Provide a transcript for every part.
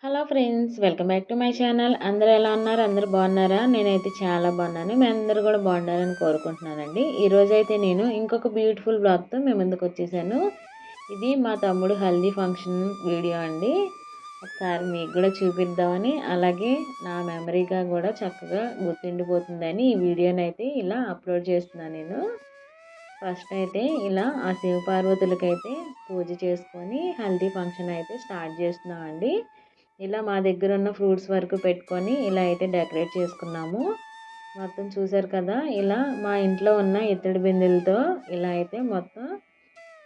Hello friends, welcome back to my channel. అందరూ ఎలా ఉన్నారు? అందరూ బాగున్నారా? నేనైతే చాలా బాగున్నాను. మీ అందరూ కూడా బాగుండాలని కోరుకుంటున్నానండి. ఈరోజైతే నేను ఇంకొక బ్యూటిఫుల్ బ్లాగ్తో మీ ముందుకు వచ్చేసాను. ఇది మా తమ్ముడు హల్దీ ఫంక్షన్ వీడియో అండి. ఒకసారి మీకు కూడా చూపిద్దామని, అలాగే నా మెమరీగా కూడా చక్కగా గుర్తుండిపోతుందని ఈ వీడియోని అయితే ఇలా అప్లోడ్ చేస్తున్నాను నేను. ఫస్ట్ అయితే ఇలా ఆ శివపార్వతులకైతే పూజ చేసుకొని హల్దీ ఫంక్షన్ అయితే స్టార్ట్ చేస్తున్నామండి. ఇలా మా దగ్గర ఉన్న ఫ్రూట్స్ వరకు పెట్టుకొని ఇలా అయితే డెకరేట్ చేసుకున్నాము. మొత్తం చూసారు కదా, ఇలా మా ఇంట్లో ఉన్న ఇత్తడి బిందెలతో ఇలా అయితే మొత్తం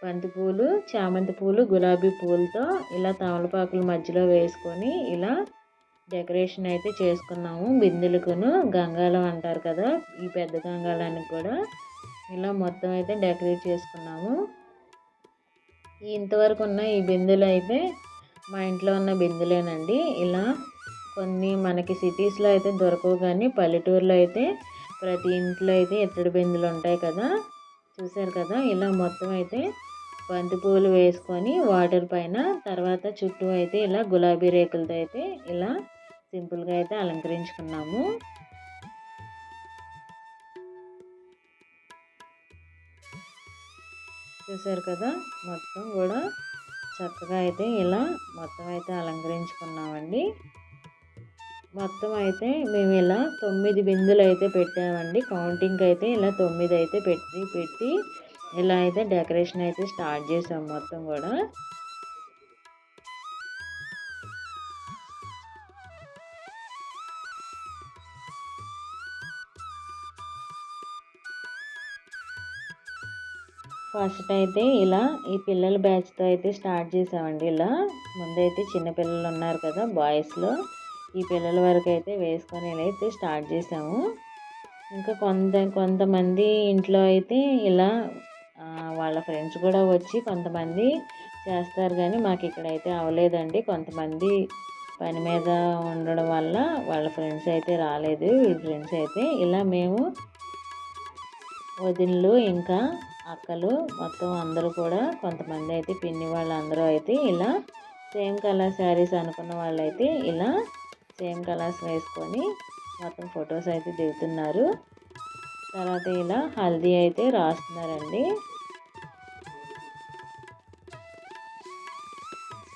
బంతిపూలు, చామంతి పూలు, గులాబీ పూలతో ఇలా తమలపాకుల మధ్యలో వేసుకొని ఇలా డెకరేషన్ అయితే చేసుకున్నాము. బిందెలకును గంగాళం అంటారు కదా, ఈ పెద్ద గంగాళానికి కూడా ఇలా మొత్తం అయితే డెకరేట్ చేసుకున్నాము. ఇంతవరకు ఉన్న ఈ బిందెలు అయితే మా ఇంట్లో ఉన్న బిందెలేనండి. ఇలా కొన్ని మనకి సిటీస్లో అయితే దొరకవు, కానీ పల్లెటూరులో అయితే ప్రతి ఇంట్లో అయితే ఇత్తడి బిందెలు ఉంటాయి కదా. చూసారు కదా, ఇలా మొత్తం అయితే బంతిపూలు వేసుకొని వాటర్ పైన, తర్వాత చుట్టూ అయితే ఇలా గులాబీ రేకులతో అయితే ఇలా సింపుల్గా అయితే అలంకరించుకున్నాము. చూసారు కదా, మొత్తం కూడా చక్కగా అయితే ఇలా మొత్తం అయితే అలంకరించుకున్నామండి. మొత్తం అయితే మేము ఇలా 9 బిందులు అయితే పెట్టామండి. కౌంటింగ్ అయితే ఇలా 9 అయితే పెట్టి ఇలా అయితే డెకరేషన్ అయితే స్టార్ట్ చేసాం మొత్తం కూడా. ఫస్ట్ అయితే ఇలా ఈ పిల్లల బ్యాచ్తో అయితే స్టార్ట్ చేసామండి. ఇలా ముందైతే చిన్నపిల్లలు ఉన్నారు కదా బాయ్స్లో, ఈ పిల్లల వరకు అయితే వేసుకొని ఇలా అయితే స్టార్ట్ చేసాము. ఇంకా కొంతమంది ఇంట్లో అయితే ఇలా వాళ్ళ ఫ్రెండ్స్ కూడా వచ్చి కొంతమంది చేస్తారు, కానీ మాకు ఇక్కడైతే అవ్వలేదండి. కొంతమంది పని మీద ఉండడం వల్ల వాళ్ళ ఫ్రెండ్స్ అయితే రాలేదు. వీళ్ళ ఫ్రెండ్స్ అయితే ఇలా మేము వదినలు ఇంకా అక్కలు మొత్తం అందరూ కూడా, కొంతమంది అయితే పిన్ని వాళ్ళందరూ అయితే ఇలా సేమ్ కలర్ శారీస్ అనుకున్న వాళ్ళైతే ఇలా సేమ్ కలర్స్ వేసుకొని మొత్తం ఫొటోస్ అయితే దిగుతున్నారు. తర్వాత ఇలా హల్దీ అయితే రాస్తున్నారండి.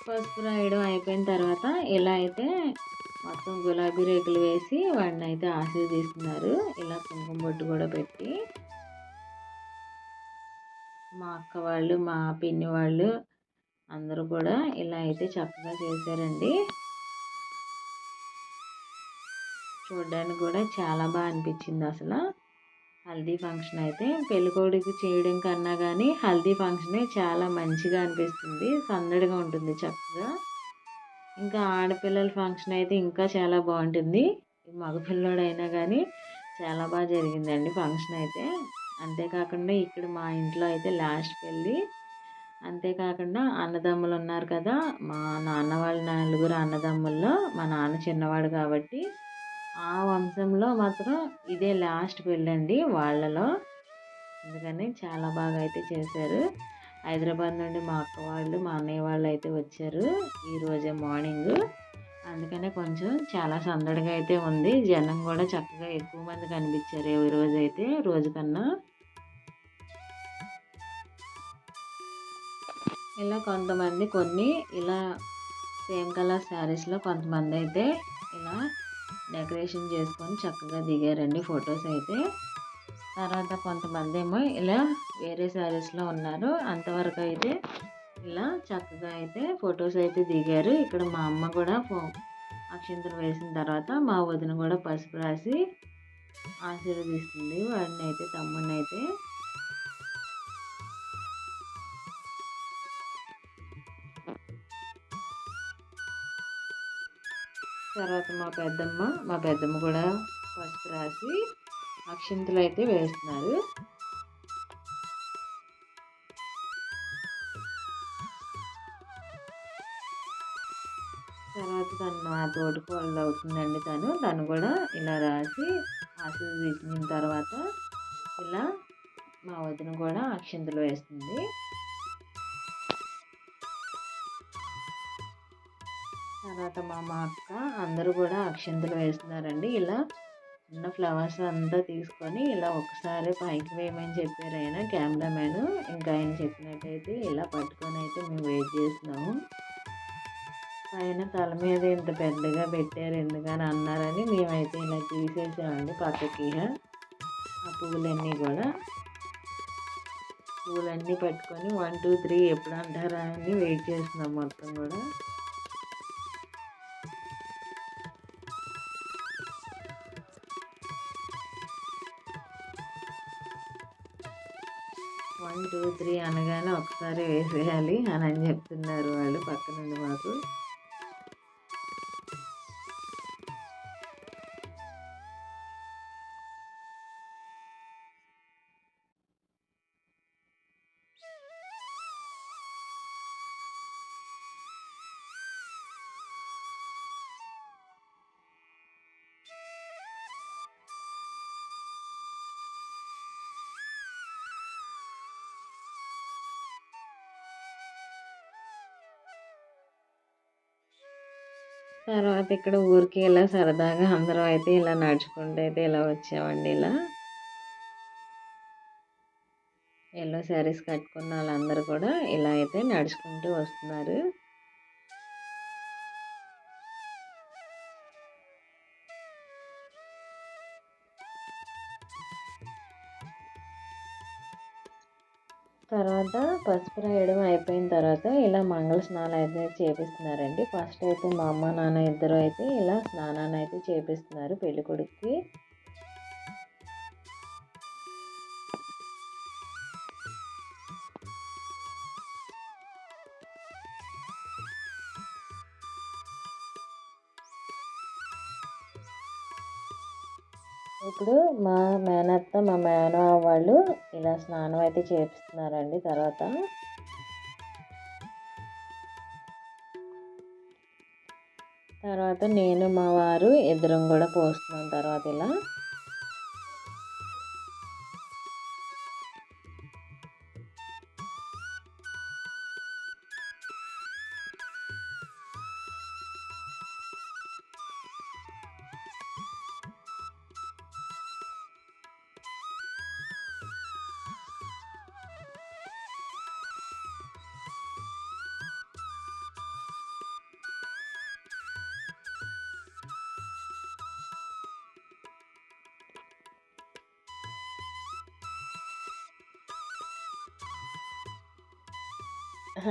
పసుపు రాయడం అయిపోయిన తర్వాత ఇలా అయితే మొత్తం గులాబీ రేకులు వేసి వాడిని అయితే ఆశీర్వదిస్తున్నారు. ఇలా కుంకుమ బొట్టు కూడా పెట్టి మా అక్క వాళ్ళు, మా పిన్ని వాళ్ళు అందరూ కూడా ఇలా అయితే చక్కగా చేశారండి. చూడడానికి కూడా చాలా బాగా అనిపించింది. అసలు హల్దీ ఫంక్షన్ అయితే పెళ్ళికొడుకు చేయడం కన్నా కానీ హల్దీ ఫంక్షనే చాలా మంచిగా అనిపిస్తుంది, సందడిగా ఉంటుంది చక్కగా. ఇంకా ఆడపిల్లల ఫంక్షన్ అయితే ఇంకా చాలా బాగుంటుంది. మగపిల్లోడైనా కానీ చాలా బాగా జరిగిందండి ఫంక్షన్ అయితే. అంతేకాకుండా ఇక్కడ మా ఇంట్లో అయితే లాస్ట్ పెళ్ళి. అంతేకాకుండా అన్నదమ్ములు ఉన్నారు కదా, మా నాన్న వాళ్ళ నలుగురు అన్నదమ్ముల్లో మా నాన్న చిన్నవాడు కాబట్టి ఆ వంశంలో మాత్రం ఇదే లాస్ట్ పెళ్ళండి వాళ్ళలో. అందుకని చాలా బాగా అయితే చేశారు. హైదరాబాద్ నుండి మా అక్క వాళ్ళు, మా అన్నయ్య వాళ్ళు అయితే వచ్చారు ఈరోజే మార్నింగ్. అందుకనే కొంచెం చాలా సందడిగా అయితే ఉంది. జనం కూడా చక్కగా ఎక్కువ మంది కనిపించారు ఈరోజు అయితే రోజు కన్నా. ఇలా కొంతమంది కొన్ని ఇలా సేమ్ కలర్ శారీస్లో కొంతమంది అయితే ఇలా డెకరేషన్ చేసుకొని చక్కగా దిగారండి ఫొటోస్ అయితే. తర్వాత కొంతమంది ఏమో ఇలా వేరే శారీస్లో ఉన్నారు. అంతవరకు అయితే ఇలా చక్కగా అయితే ఫొటోస్ అయితే దిగారు. ఇక్కడ మా అమ్మ కూడా అక్షింతలు వేసిన తర్వాత మా వదిన కూడా పసుపు రాసి ఆశీర్వదిస్తుంది వాడిని అయితే, తమ్ముడిని అయితే. తర్వాత మా పెద్దమ్మ కూడా పసుపు రాసి అక్షింతలు అయితే వేస్తున్నారు. తర్వాత తను నా తోటికోడలు అవుతుందండి. తను కూడా ఇలా రాసి ఆశీర్వదించిన తర్వాత ఇలా మా వదిన కూడా అక్షింతలు వేస్తుంది. తర్వాత మా అక్క అందరూ కూడా అక్షింతలు వేస్తున్నారండి. ఇలా ఉన్న ఫ్లవర్స్ అంతా తీసుకొని ఇలా ఒకసారి పైకి వేయమని చెప్పారు ఆయన కెమెరామెన్. ఇంకా ఆయన చెప్పినట్టయితే ఇలా పట్టుకొని అయితే మేము వెయిట్ చేస్తున్నాము. పైన తల మీద ఇంత పెద్దగా పెట్టారు ఎందుకని అన్నారని మేమైతే ఇలా తీసేసామండి పక్కకి. ఆ పువ్వులన్నీ పట్టుకొని 1, 2, 3 ఎప్పుడు అంటారా అని వెయిట్ చేస్తున్నాం మొత్తం కూడా. 1, 2, 3 అనగానే ఒకసారి వేసేయాలి అని చెప్తున్నారు వాళ్ళు పక్క నుండి మాకు. తర్వాత ఇక్కడ ఊరికి ఇలా సరదాగా అందరం అయితే ఇలా నడుచుకుంటూ అయితే ఇలా వచ్చామండి. ఇలా ఎల్లో శారీస్ కట్టుకున్న వాళ్ళందరూ కూడా ఇలా అయితే నడుచుకుంటూ వస్తున్నారు. తర్వాత పసుపు రాయడం అయిపోయిన తర్వాత ఇలా మంగళ స్నానం అయితే చేపిస్తున్నారండి. ఫస్ట్ అయితే మా అమ్మ నాన్న ఇద్దరు అయితే ఇలా స్నానాన్ని అయితే చేపిస్తున్నారు పెళ్ళికొడుకుకి. ఇప్పుడు మా మేనత్త మా మేనమామ వాళ్ళు ఇలా స్నానం అయితే చేపిస్తున్నారండి. తర్వాత నేను మా వారు ఇద్దరం కూడా పోస్తున్నాం తర్వాత ఇలా.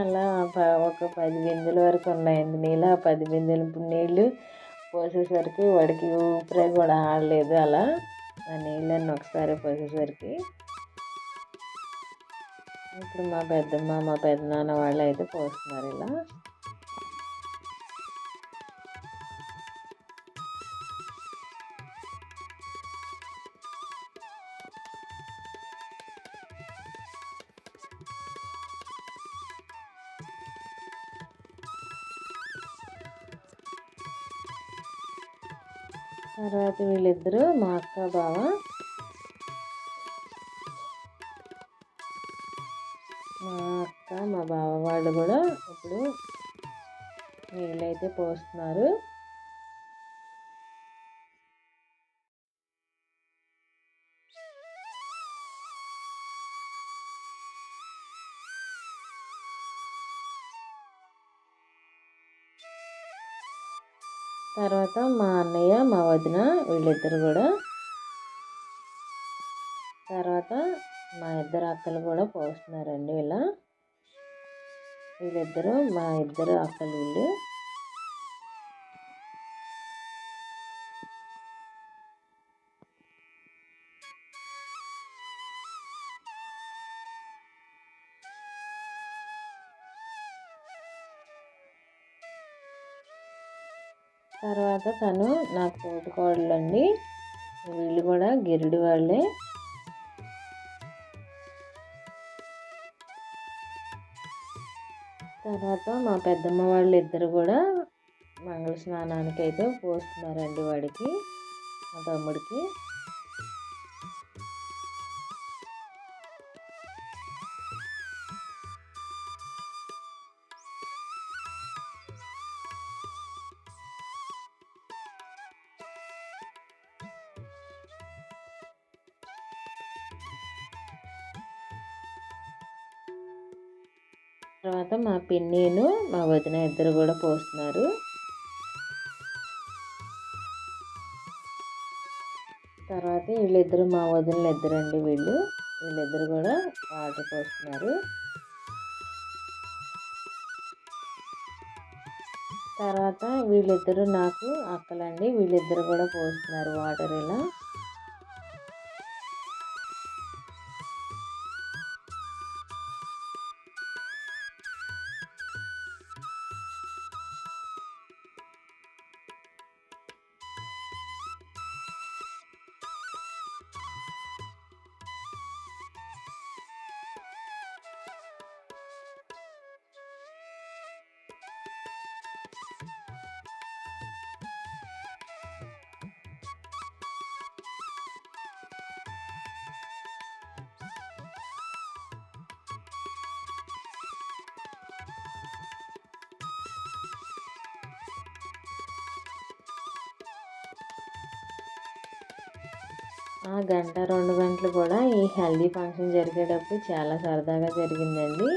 అలా ఒక 10 బిందెల వరకు ఉన్నాయండి నీళ్ళు. ఆ 10 బిందెల నీళ్ళు పోసేసరికి వాడికి ఊపిరి కూడా ఆడలేదు. అలా ఆ నీళ్ళన్నీ ఒకసారి పోసేసరికి ఇప్పుడు మా పెద్దమ్మ మా పెద్దనాన్న వాళ్ళు అయితే పోస్తున్నారు ఇలా. తర్వాత వీళ్ళిద్దరూ మా అక్క బావ మా బావ వాళ్ళు కూడా ఇప్పుడు నీళ్ళైతే పోస్తున్నారు. తర్వాత మా అన్నయ్య మా వదిన వీళ్ళిద్దరు కూడా, తర్వాత మా ఇద్దరు అక్కలు కూడా పోస్తున్నారండి ఇలా. వీళ్ళిద్దరూ మా ఇద్దరు అక్కలు వీళ్ళు. తర్వాత తను నాకు తోటికోడలు అండి. వీళ్ళు కూడా గిరిడి వాళ్ళే. తర్వాత మా పెద్దమ్మ వాళ్ళు ఇద్దరు కూడా మంగళ స్నానానికి అయితే పోస్తున్నారండి వాడికి, మా తమ్ముడికి. తర్వాత మా పిన్నిను మా వదిన ఇద్దరు కూడా పోస్తున్నారు. తర్వాత వీళ్ళిద్దరు మా వదినలు ఇద్దరండి, వీళ్ళిద్దరు కూడా వాటర్ పోస్తున్నారు. తర్వాత వీళ్ళిద్దరు నాకు అక్కలండి, వీళ్ళిద్దరు కూడా పోస్తున్నారు వాటర్ ఇలా. ఆ గంట 2 గంటలు కూడా ఈ హల్దీ ఫంక్షన్ జరిగేటప్పుడు చాలా సరదాగా జరిగిందండి.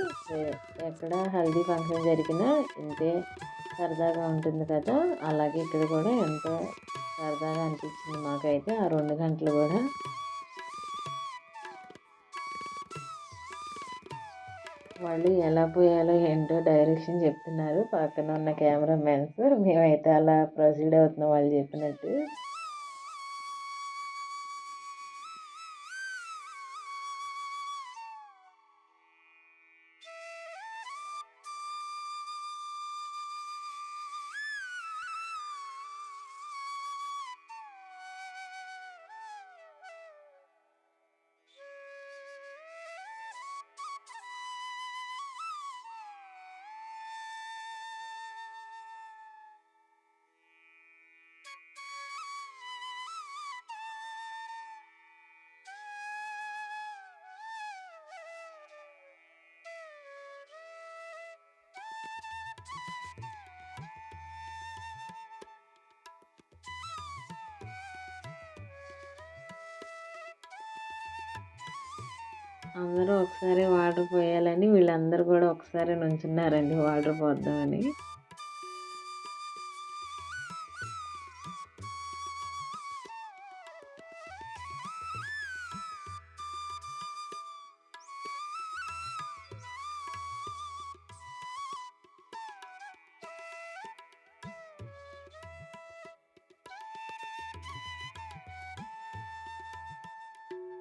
ఎక్కడ హల్దీ ఫంక్షన్ జరిగినా ఇంతే సరదాగా ఉంటుంది కదా, అలాగే ఇక్కడ కూడా ఎంతో సరదాగా అనిపించింది మాకైతే ఆ 2 గంటలు కూడా. వాళ్ళు ఎలా పోయాలో ఏంటో డైరెక్షన్ చెప్తున్నారు పక్కన ఉన్న కెమెరామెన్స్. మేమైతే అలా ప్రొసీడ్ అవుతున్నాం వాళ్ళు చెప్పినట్టు. అందరూ ఒకసారి వాటర్ పోయాలని వీళ్ళందరూ కూడా ఒకసారి నుంచున్నారండి వాటర్ పోద్దామని.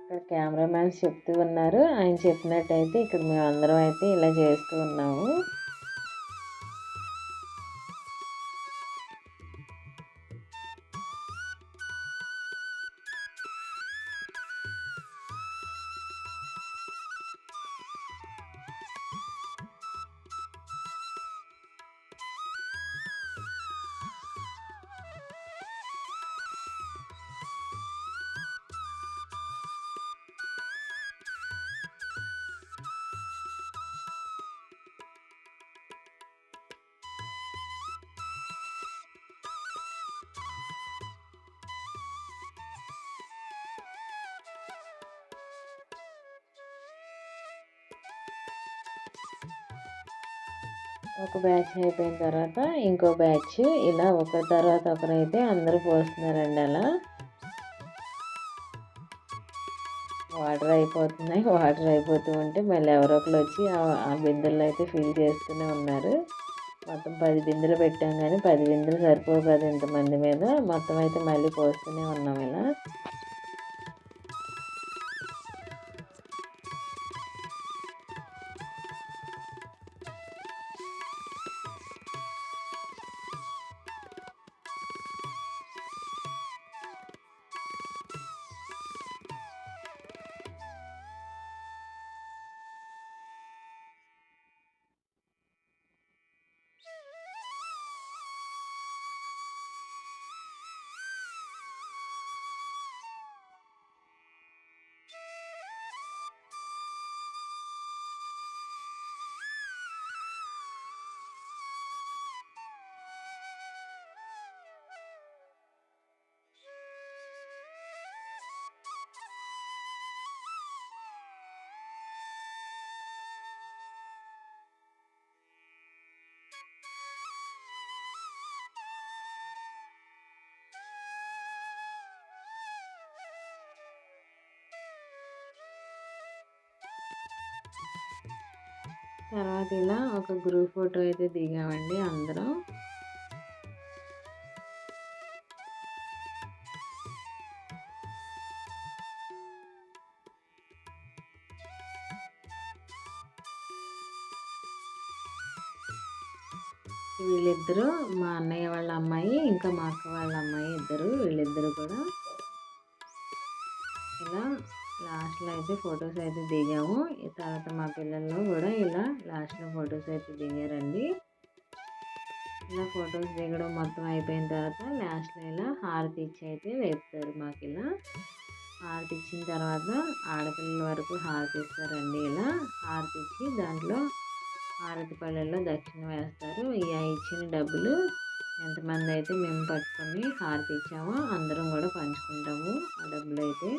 ఇక్కడ కెమెరామ్యాన్స్ చెప్తూ ఉన్నారు, ఆయన చెప్పినట్టయితే ఇక్కడ మేము అందరం అయితే ఇలా చేస్తూ ఉన్నాము. ఒక బ్యాచ్ అయిపోయిన తర్వాత ఇంకో బ్యాచ్ ఇలా ఒకరి తర్వాత ఒకరైతే అందరూ పోస్తున్నారండి. అలా వాటర్ అయిపోతూ ఉంటే మళ్ళీ ఎవరో ఒకరు వచ్చి ఆ బిందెల్లో అయితే ఫిల్ చేస్తూనే ఉన్నారు. మొత్తం 10 బిందెలు పెట్టాం కానీ 10 బిందెలు సరిపోవు కదా ఇంతమంది మీద, మొత్తం అయితే మళ్ళీ పోస్తూనే ఉన్నాం ఇలా. తర్వాత ఇలా ఒక గ్రూప్ ఫోటో అయితే దిగామండి అందరం. వీళ్ళిద్దరూ మా అన్నయ్య వాళ్ళ అమ్మాయి, ఇంకా మా అక్క వాళ్ళ అమ్మాయి ఇద్దరు, వీళ్ళిద్దరు కూడా ఇలా లాస్ట్లో అయితే ఫొటోస్ అయితే దిగాము. తర్వాత మా పిల్లల్లో కూడా ఇలా లాస్ట్లో ఫొటోస్ అయితే దిగారండి. ఇలా ఫొటోస్ దిగడం మొత్తం అయిపోయిన తర్వాత లాస్ట్లో ఇలా హారతి ఇచ్చి అయితే లేపుతారు. మాకు ఇలా హారతి ఇచ్చిన తర్వాత ఆడపిల్లల వరకు హారతి ఇస్తారండి. ఇలా హారతి ఇచ్చి దాంట్లో హారతి పళ్ళల్లో దక్షిణ వేస్తారు. ఇచ్చిన డబ్బులు ఎంతమంది అయితే మేము పట్టుకొని హారతి ఇచ్చామో అందరం కూడా పంచుకుంటాము ఆ డబ్బులు అయితే.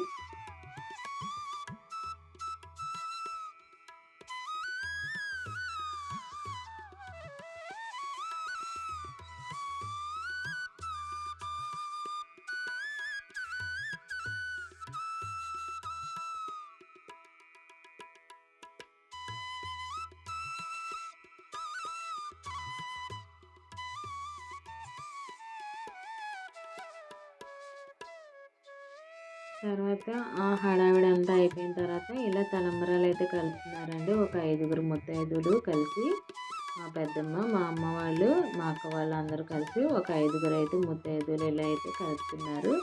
తర్వాత ఆ హడావిడి అంతా అయిపోయిన తర్వాత ఇలా తలంబరాలు అయితే కలుపుతున్నారండి. ఒక 5గురు ముత్తైదువులు కలిసి మా పెద్దమ్మ, మా అమ్మ వాళ్ళు, మా అక్క వాళ్ళు అందరూ కలిసి ఒక 5గురు అయితే ముత్తైదువులు ఇలా అయితే కలుపుతున్నారు.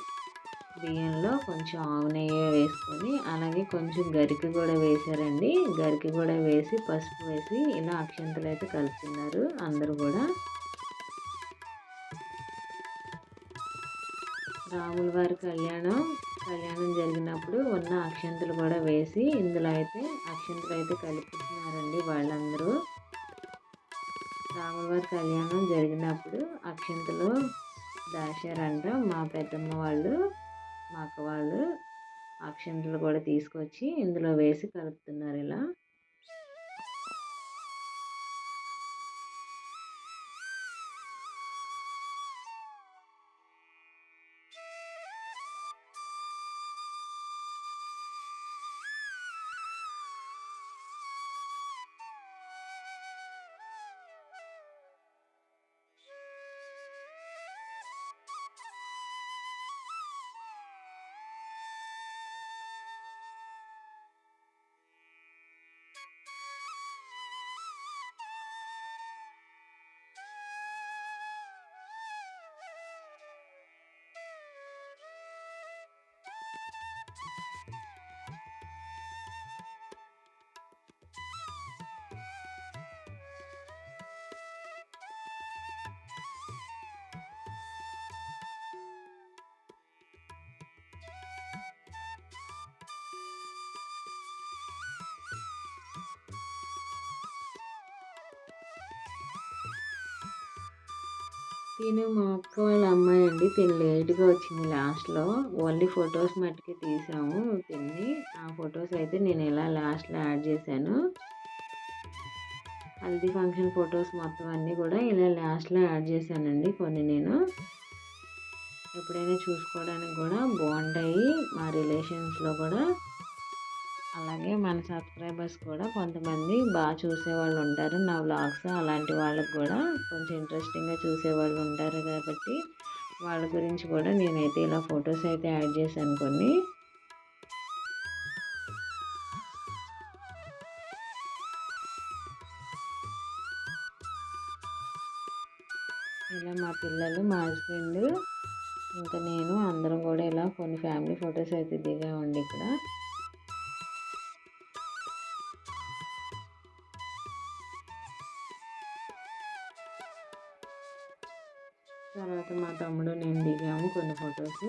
బియ్యంలో కొంచెం ఆవు నెయ్యి వేసుకొని అలాగే కొంచెం గరిక కూడా వేశారండి. గరిక కూడా వేసి పసుపు వేసి ఇలా అక్షంతలు అయితే కలుపుతున్నారు అందరూ కూడా. రాముల వారి కళ్యాణం జరిగినప్పుడు ఉన్న అక్షంతలు కూడా వేసి ఇందులో అయితే అక్షంతలు అయితే కలుపుతున్నారండి వాళ్ళందరూ. రాముల వారి కళ్యాణం జరిగినప్పుడు అక్షంతలు దాచారంట మా పెద్దమ్మ వాళ్ళు, మా అక్క వాళ్ళు. అక్షంతలు కూడా తీసుకొచ్చి ఇందులో వేసి కలుపుతున్నారు ఇలా. తిను మా అక్క వాళ్ళ అమ్మాయి అండి. తిను లేట్గా వచ్చింది లాస్ట్లో. ఓన్లీ ఫొటోస్ మట్టుకే తీసాము తిన్ని. ఆ ఫొటోస్ అయితే నేను ఇలా లాస్ట్లో యాడ్ చేశాను. హల్దీ ఫంక్షన్ ఫొటోస్ మొత్తం అన్నీ కూడా ఇలా లాస్ట్లో యాడ్ చేశానండి కొన్ని నేను. ఎప్పుడైనా చూసుకోవడానికి కూడా బాగుంటాయి. మా రిలేషన్స్లో కూడా అలాగే మన సబ్స్క్రైబర్స్ కూడా కొంతమంది బాగా చూసేవాళ్ళు ఉంటారు నా వ్లాగ్స్. అలాంటి వాళ్ళకి కూడా కొంచెం ఇంట్రెస్టింగ్గా చూసేవాళ్ళు ఉంటారు కాబట్టి వాళ్ళ గురించి కూడా నేనైతే ఇలా ఫొటోస్ అయితే యాడ్ చేశాను కొన్ని. ఇలా మా పిల్లలు, మా హస్బెండ్, ఇంకా నేను అందరం కూడా ఇలా కొన్ని ఫ్యామిలీ ఫొటోస్ అయితే దిగామండి ఇక్కడ. తర్వాత మా తమ్ముడు నేను దిగాము కొన్ని ఫొటోస్.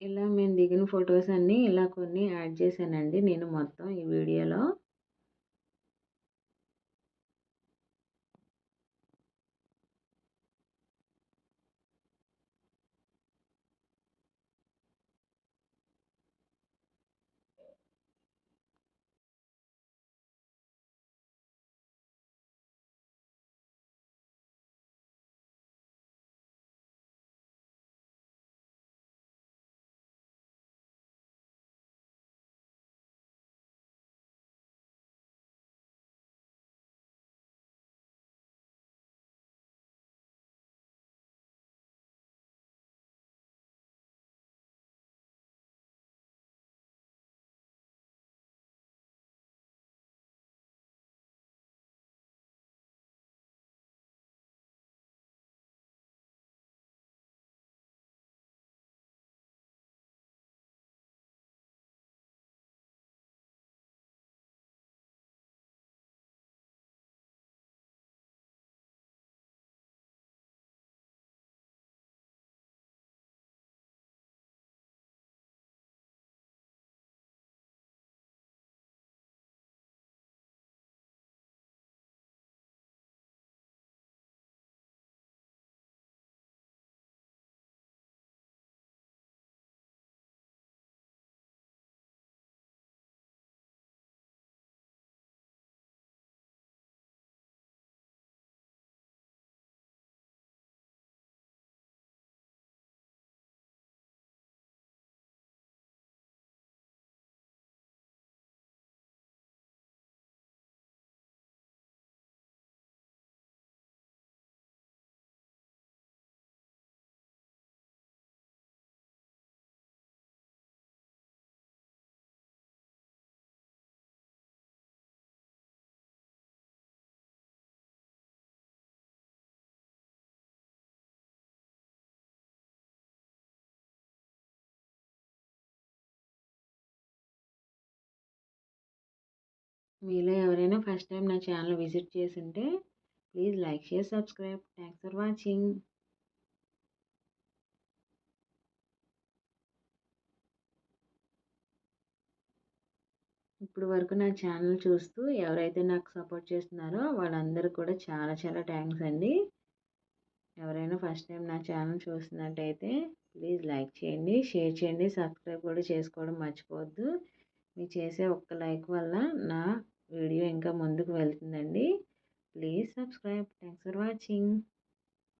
ఇలా మేము దిగిన ఫొటోస్ అన్నీ ఇలా కొన్ని యాడ్ చేశానండి నేను మొత్తం ఈ వీడియోలో. మీలో ఎవరైనా ఫస్ట్ టైం నా ఛానల్ విజిట్ చేసుంటే please like, share, subscribe. Thanks for watching. ఇప్పుడు వరకు నా ఛానల్ చూస్తూ ఎవరైతే నాకు సపోర్ట్ చేస్తున్నారో వాళ్ళందరూ కూడా చాలా చాలా థ్యాంక్స్ అండి. ఎవరైనా ఫస్ట్ టైం నా ఛానల్ చూస్తున్నట్టయితే ప్లీజ్ లైక్ చేయండి, షేర్ చేయండి, సబ్స్క్రైబ్ కూడా చేసుకోవడం మర్చిపోవద్దు. మీరు చేసే ఒక్క లైక్ వల్ల నా వీడియో ఇంకా ముందుకు వెళ్తుందండి. Please subscribe. Thanks for watching.